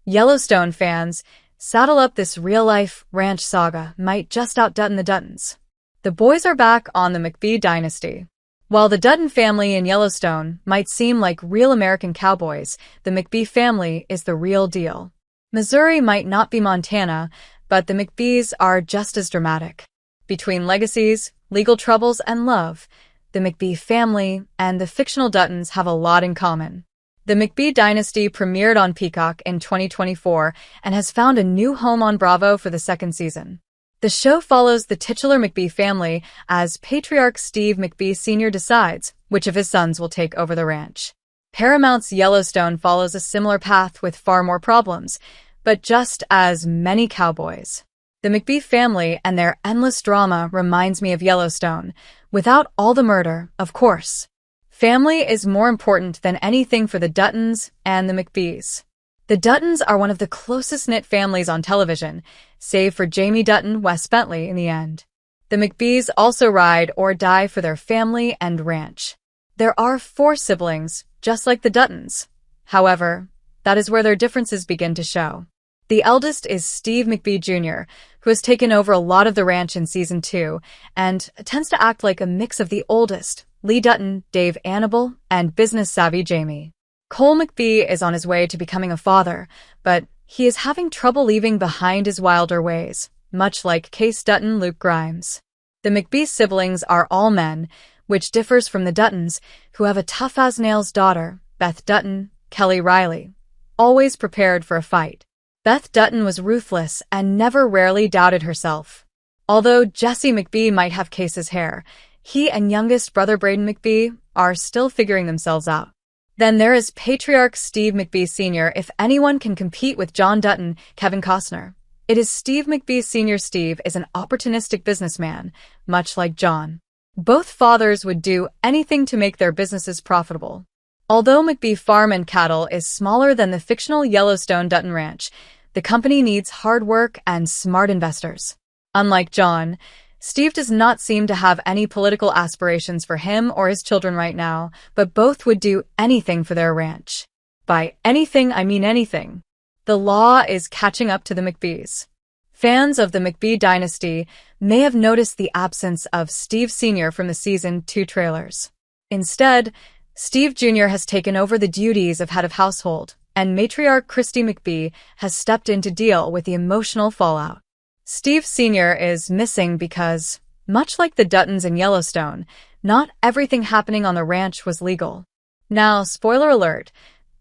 Yellowstone fans, saddle up, this real-life ranch saga might just out-Dutton the Duttons. The boys are back on the McBee Dynasty. While the Dutton family in Yellowstone might seem like real American cowboys, the McBee family is the real deal. Missouri might not be Montana, but the McBees are just as dramatic. Between legacies, legal troubles, and love, the McBee family and the fictional Duttons have a lot in common. The McBee Dynasty premiered on Peacock in 2024 and has found a new home on Bravo for the second season. The show follows the titular McBee family as patriarch Steve McBee Sr. decides which of his sons will take over the ranch. Paramount's Yellowstone follows a similar path with far more problems, but just as many cowboys. The McBee family and their endless drama reminds me of Yellowstone, without all the murder, of course. Family is more important than anything for the Duttons and the McBees. The Duttons are one of the closest-knit families on television, save for Jamie Dutton, Wes Bentley in the end. The McBees also ride or die for their family and ranch. There are 4 siblings, just like the Duttons. However, that is where their differences begin to show. The eldest is Steve McBee Jr., who has taken over a lot of the ranch in Season 2, and tends to act like a mix of the oldest, Lee Dutton, Dave Annable, and business-savvy Jamie. Cole McBee is on his way to becoming a father, but he is having trouble leaving behind his wilder ways, much like Case Dutton Luke Grimes. The McBee siblings are all men, which differs from the Duttons, who have a tough-as-nails daughter, Beth Dutton, Kelly Reilly, always prepared for a fight. Beth Dutton was ruthless and never rarely doubted herself. Although Jesse McBee might have Case's hair, he and youngest brother Braden McBee are still figuring themselves out. Then there is patriarch Steve McBee Sr. If anyone can compete with John Dutton, Kevin Costner, it is Steve McBee Sr. Steve is an opportunistic businessman, much like John. Both fathers would do anything to make their businesses profitable. Although McBee Farm and Cattle is smaller than the fictional Yellowstone Dutton Ranch, the company needs hard work and smart investors. Unlike John, Steve does not seem to have any political aspirations for him or his children right now, but both would do anything for their ranch. By anything, I mean anything. The law is catching up to the McBees. Fans of the McBee Dynasty may have noticed the absence of Steve Sr. from the Season 2 trailers. Instead, Steve Jr. has taken over the duties of head of household, and matriarch Christy McBee has stepped in to deal with the emotional fallout. Steve Sr. is missing because, much like the Duttons in Yellowstone, not everything happening on the ranch was legal. Now, spoiler alert,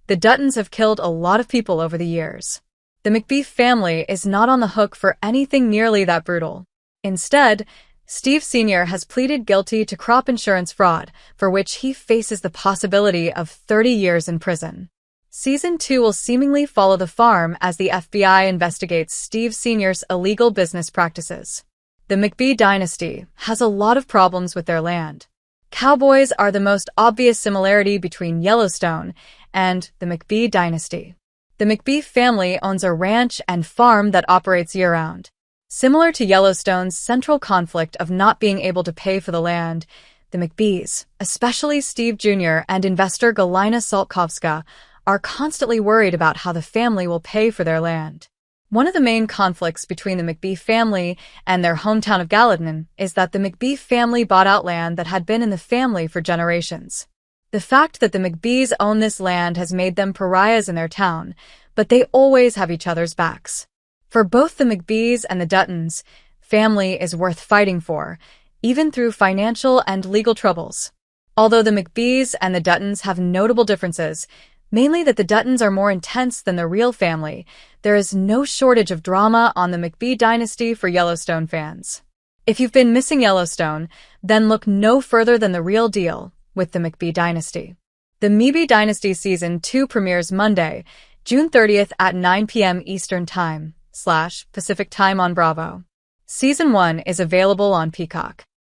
the Duttons have killed a lot of people over the years. The McBee family is not on the hook for anything nearly that brutal. Instead, Steve Sr. has pleaded guilty to crop insurance fraud, for which he faces the possibility of 30 years in prison. Season 2 will seemingly follow the farm as the FBI investigates Steve Sr.'s illegal business practices. The McBee Dynasty has a lot of problems with their land. Cowboys are the most obvious similarity between Yellowstone and the McBee Dynasty. The McBee family owns a ranch and farm that operates year-round. Similar to Yellowstone's central conflict of not being able to pay for the land, the McBees, especially Steve Jr. and investor Galina Saltkovska, are constantly worried about how the family will pay for their land. One of the main conflicts between the McBee family and their hometown of Gallatin is that the McBee family bought out land that had been in the family for generations. The fact that the McBees own this land has made them pariahs in their town, but they always have each other's backs. For both the McBees and the Duttons, family is worth fighting for, even through financial and legal troubles. Although the McBees and the Duttons have notable differences, mainly that the Duttons are more intense than the real family, there is no shortage of drama on the McBee Dynasty for Yellowstone fans. If you've been missing Yellowstone, then look no further than the real deal with the McBee Dynasty. The McBee Dynasty Season 2 premieres Monday, June 30th at 9 p.m. Eastern Time / Pacific Time on Bravo. Season 1 is available on Peacock.